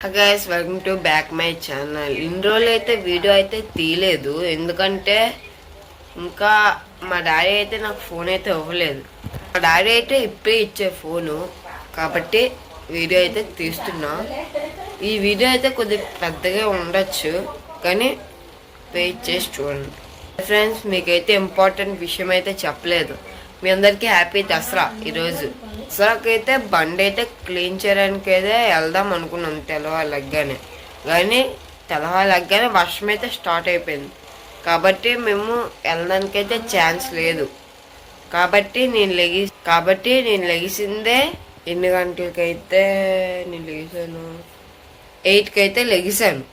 Guys welcome to back my channel. ఇన్ని రోజులు అయితే వీడియో అయితే తీయలేదు, ఎందుకంటే ఇంకా మా డాడీ అయితే నాకు ఫోన్ అయితే ఇవ్వలేదు. మా డాడీ అయితే ఇప్పుడే ఇచ్చే ఫోను, కాబట్టి వీడియో అయితే తీస్తున్నా. ఈ వీడియో అయితే కొద్దిగా పెద్దగా ఉండొచ్చు, కానీ వెయిట్ చేసి చూడండి. ఫ్రెండ్స్, మీకైతే ఇంపార్టెంట్ విషయం అయితే చెప్పలేదు. మీ అందరికీ హ్యాపీ దసరా. ఈరోజు దసరాకైతే బండి అయితే క్లీన్ చేయడానికి అయితే వెళ్దాం అనుకున్నాం తెల్లవాళ్ళగ్గానే, కానీ తెల్లవాళ్ళగ్గానే వర్షం అయితే స్టార్ట్ అయిపోయింది. కాబట్టి మేము వెళ్ళడానికైతే ఛాన్స్ లేదు. కాబట్టి నేను లెగిసిందే ఎన్ని గంటలకైతే నేను లెగిసాను, 8కి అయితే లెగిసాను.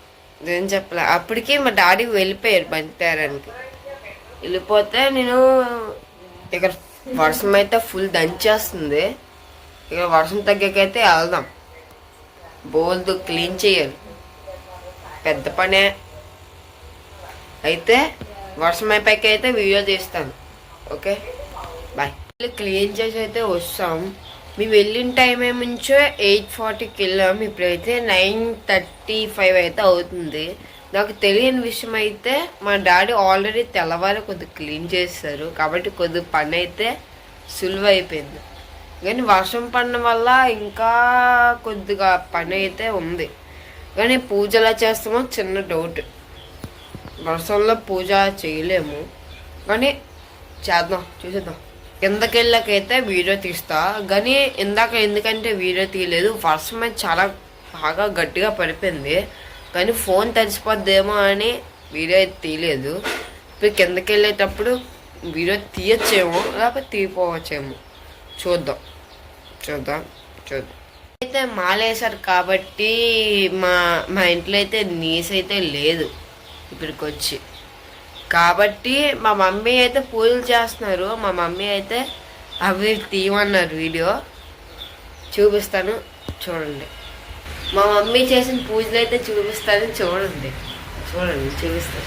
నేను చెప్పలే, అప్పటికి మా డాడీ వెళ్ళిపోయారు బండి తేరానికి. వెళ్ళిపోతే నేను ఇక్కడ వర్షం అయితే ఫుల్ దంచేస్తుంది. ఇక వర్షం తగ్గకైతే వెళ్దాం. బోల్దు క్లీన్ చేయాలి, పెద్ద పనే. అయితే వర్షం అయిపోయాక అయితే వీడియో తీస్తాను. Okay, bye. క్లీన్ చేసి అయితే వస్తాం. మేము వెళ్ళిన టైం ఏమించో 8:40కి వెళ్ళాం. ఇప్పుడైతే 9:35 అయితే అవుతుంది. నాకు తెలియని విషయం అయితే మా డాడీ ఆల్రెడీ తెల్లవారు కొద్దిగా క్లీన్ చేస్తారు, కాబట్టి కొద్దిగా పని అయితే సులువు అయిపోయింది. కానీ వర్షం పడిన వల్ల ఇంకా కొద్దిగా పని అయితే ఉంది. కానీ పూజ ఎలా చేస్తామో చిన్న డౌట్. వర్షంలో పూజ చేయలేము, కానీ చేద్దాం, చూసేద్దాం. కిందకి వెళ్ళాకైతే వీడియో తీస్తా, కానీ ఇందాక ఎందుకంటే వీడియో తీయలేదు, వర్షం అయితే చాలా బాగా గట్టిగా పడిపోయింది. కానీ ఫోన్ తడిసిపోద్దేమో అని వీడియో అయితే తీయలేదు. ఇప్పుడు కిందకి వెళ్ళేటప్పుడు వీడియో తీయచ్చేమో, లేకపోతే తీయపోవచ్చేమో. చూద్దాం. అయితే మాలేశారు కాబట్టి మా ఇంట్లో అయితే నీస్ అయితే లేదు ఇప్పటికి వచ్చి. కాబట్టి మా మమ్మీ అయితే పూజలు చేస్తున్నారు. మా మమ్మీ అయితే అవి తీయమన్నారు. వీడియో చూపిస్తాను, చూడండి. మా మమ్మీ చేసిన పూజలు అయితే చూపిస్తాను, చూపిస్తాను.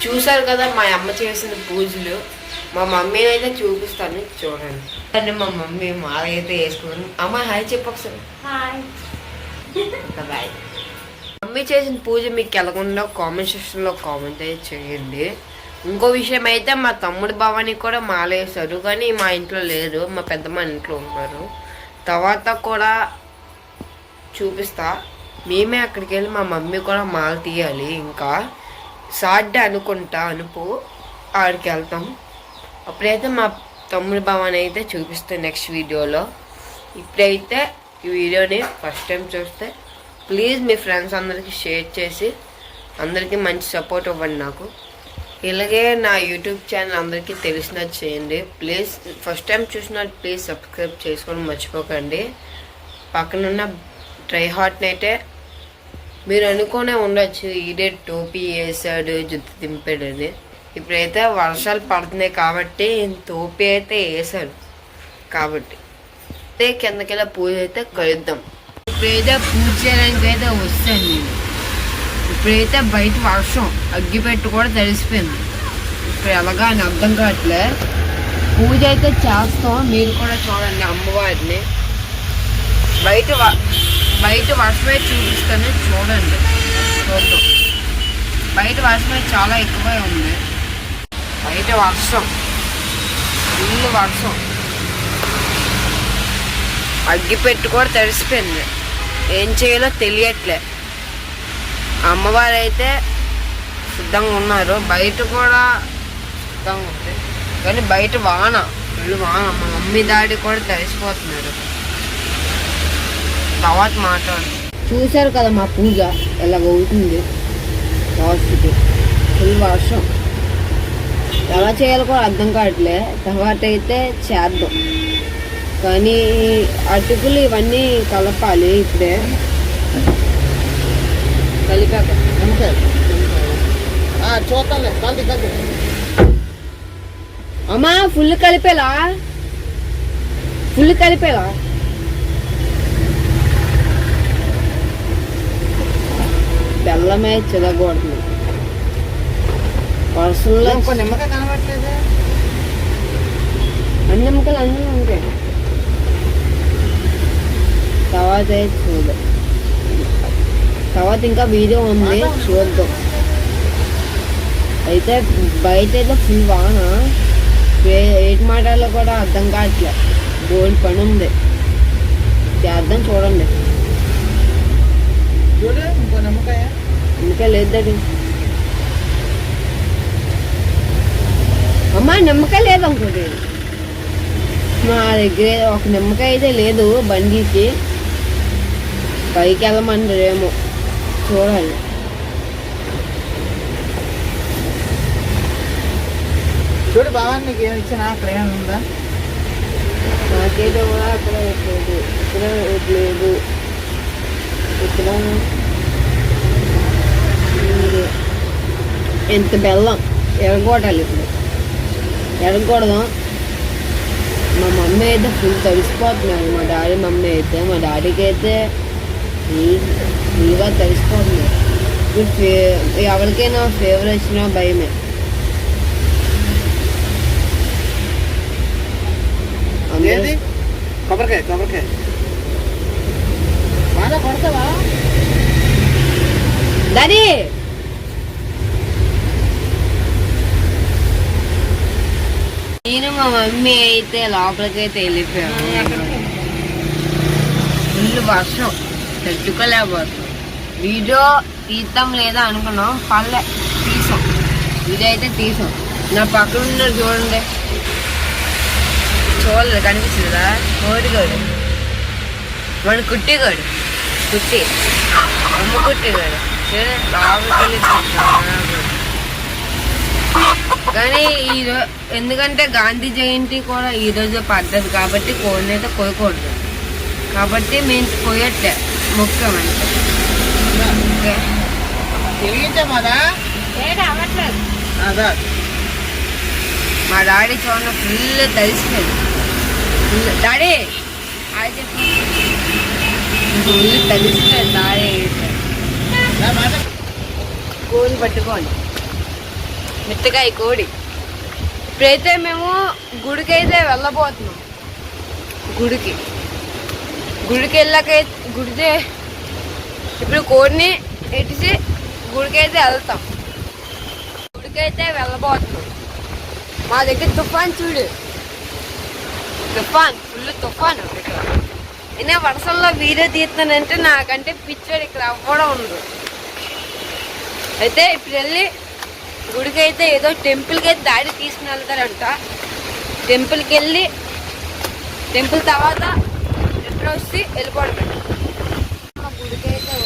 చూసారు కదా మా అమ్మ చేసిన పూజలు. మా మమ్మీని అయితే చూపిస్తాను, చూడండి. అంటే మా మమ్మీ మాల అయితే వేసుకున్నాను. అమ్మ హాయ్ చెప్పు ఒకసారి. బాయ్. మమ్మీ చేసిన పూజ మీకు ఎలాగుందో కామెంట్ సెక్షన్లో కామెంట్ అయితే చేయండి. ఇంకో విషయం అయితే మా తమ్ముడు భవాని కూడా మాల వేశారు, కానీ మా ఇంట్లో లేదు, మా పెద్దమ్మ ఇంట్లో ఉన్నారు. తర్వాత కూడా చూపిస్తా. మేమే అక్కడికి వెళ్ళి మా మమ్మీ కూడా మాల తీయాలి. ఇంకా సాటర్డే అనుకుంటా, ఆడికి వెళ్తాం. అప్పుడైతే మా తమ్ముడి భవాని అయితే చూపిస్తాను నెక్స్ట్ వీడియోలో. ఇప్పుడైతే ఈ వీడియోని ఫస్ట్ టైం చూస్తే ప్లీజ్ మీ ఫ్రెండ్స్ అందరికీ షేర్ చేసి అందరికీ మంచి సపోర్ట్ ఇవ్వండి నాకు. ఇలాగే నా యూట్యూబ్ ఛానల్ అందరికీ తెలిసినట్టు చేయండి ప్లీజ్. ఫస్ట్ టైం చూసినట్టు ప్లీజ్ సబ్స్క్రైబ్ చేసుకొని మర్చిపోకండి. పక్కనున్న ట్రై హార్ట్ని అయితే మీరు అనుకునే ఉండొచ్చు, ఈడే టోపీ వేసాడు, జుట్టు దింపాడని. ఇప్పుడైతే వర్షాలు పడుతున్నాయి కాబట్టి టోపీ అయితే వేసాడు. కాబట్టి అయితే కిందకెళ్ళి పూజ అయితే కలుద్దాం. ఇప్పుడైతే పూజ చేయడానికి అయితే వస్తాను నేను. ఇప్పుడైతే బయట వర్షం, అగ్గిపెట్టు కూడా తడిసిపోయింది. ఇప్పుడు ఎలాగా అని అర్థం కావట్లే. పూజ అయితే చేస్తాం, మీరు కూడా చూడండి అమ్మవారిని. బయట వర్షమే చూపిస్తాను, చూడండి. చూద్దాం. బయట వర్షమే చాలా ఎక్కువే ఉంది. బయట వర్షం, ఇల్లు వర్షం, అగ్గిపెట్టు కూడా తడిసిపోయింది. ఏం చేయాలో తెలియట్లే. అమ్మవారు అయితే సిద్ధంగా ఉన్నారు, బయట కూడా సిద్ధంగా ఉంది. కానీ బయట వాన, ఇల్లు వాన. మా మమ్మీ డాడీ కూడా తడిసిపోతున్నారు. తర్వాత మాట్లాడు. చూశారు కదా మా పూజ ఎలా అవుతుంది. లాస్ట్కి ఫుల్ వర్షం, ఎలా చేయాలో కూడా అర్థం కావట్లే. తర్వాత అయితే చేద్దాం, కానీ అటుకులు ఇవన్నీ కలపాలి. ఇప్పుడే కలిపాక అమ్మా ఫుల్ కలిపేలా బెల్లమే చిదగొడుతుంది వర్షంలో నిమ్మకాయ కనబడట్లేదు. అన్ని నిమ్మకాయలు అన్నీ ఉంటాయి. తర్వాత తర్వాత ఇంకా వీడియో ఉంది చూద్దాం. అయితే బయట అయితే ఫుల్ వాన, ఏటి మాటల్లో కూడా అర్థం కావట్లే. బోల్డ్ పని ఉంది చేద్దాం చూడండి. చూడు ఇంకో నిమ్మకాయ. నిమ్మకాయ లేదండి అమ్మా, నిమ్మకాయ లేదు అనుకోండి. మా దగ్గర ఒక నిమ్మకాయ అయితే లేదు బండికి. పైకి వెళ్ళమంటారేమో చూడాలి. చూడు బాబా, నీకు ఏమి ఇచ్చినా అక్కడ ఏమైనా ఉందా? నాకైతే కూడా అక్కడ లేదు, ఇక్కడ లేదు, ఇక్కడ ఎంత బెల్లం ఎరగొట్టాలి. ఇప్పుడు ఎరగకూడదాం. మా మమ్మీ అయితే ఫుల్ తడిసిపోతున్నారు. మా డాడీ మమ్మీ అయితే, మా డాడీకి అయితే ఫుల్గా తడిసిపోతున్నారు. ఇప్పుడు ఎవరికైనా ఫీవర్ వచ్చినా భయమే. కొబ్బరికాయ బాగా కొడతావా డాడీ? నేను మా మమ్మీ అయితే లోపలికైతే వెళ్ళిపోయాము. ఫుల్ వర్షం, తట్టుకోలేకపోతాం. వీడియో తీద్దాం లేదా అనుకున్నాం, పల్లె తీసాం. వీడియో అయితే తీసాం. నా పక్కన ఉన్నారు చూడండి, చూడలేదు కనిపిస్తుందా? కోడిగాడు, మన కుట్టిగాడు, అమ్మ కుట్టిగాడు లోపలికి వెళ్ళి. కానీ ఎందుకంటే గాంధీ జయంతి కూడా ఈరోజు పడ్డది కాబట్టి కోడిని అయితే కోయకూడదు. కాబట్టి మేము కోయట్లే, ముఖ్యమంటే మా డాడీ చూడండి ఫుల్ తడిసిపోయింది. డాడీ అయితే ఫుల్ తడిసిపోయింది. డాడీ కోడి పట్టుకోండి, మెత్తకాయ కోడి. ఇప్పుడైతే మేము గుడికి అయితే వెళ్ళబోతున్నాం. గుడికి వెళ్ళాక ఇప్పుడు కోడిని ఎట్టిసి గుడికి అయితే వెళ్తాం. గుడికి అయితే వెళ్ళబోతున్నాం. మా దగ్గర తుఫాన్ చూడు, ఫుల్ తుఫాను. ఇక్కడ అయినా వర్షంలో వీడియో తీస్తానంటే నాకంటే పిచ్చోడు ఇక్కడ అవ్వడం ఉండదు. అయితే ఇప్పుడు వెళ్ళి గుడికి అయితే ఏదో టెంపుల్కి అయితే దాడి తీసుకుని వెళ్తారంట. టెంపుల్కి వెళ్ళి టెంపుల్ తర్వాత ఎప్పుడు వచ్చి వెళ్ళిపోవడం. గుడికి అయితే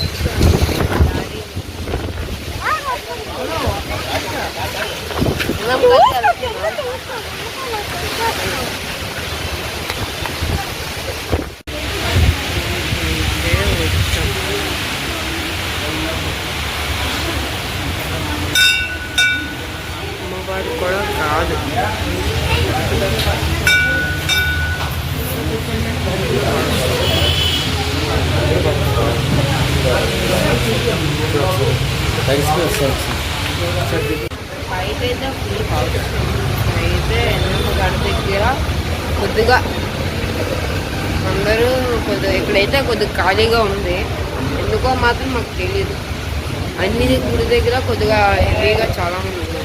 అమ్మవాడు కూడా కాదు. అయితే గడ దగ్గర కొద్దిగా అందరూ ఇక్కడైతే కొద్దిగా ఖాళీగా ఉంది. ఎందుకో మాత్రం మాకు తెలియదు. అన్ని గుడి దగ్గర కొద్దిగా హెవీగా చాలా మంది ఉన్నారు.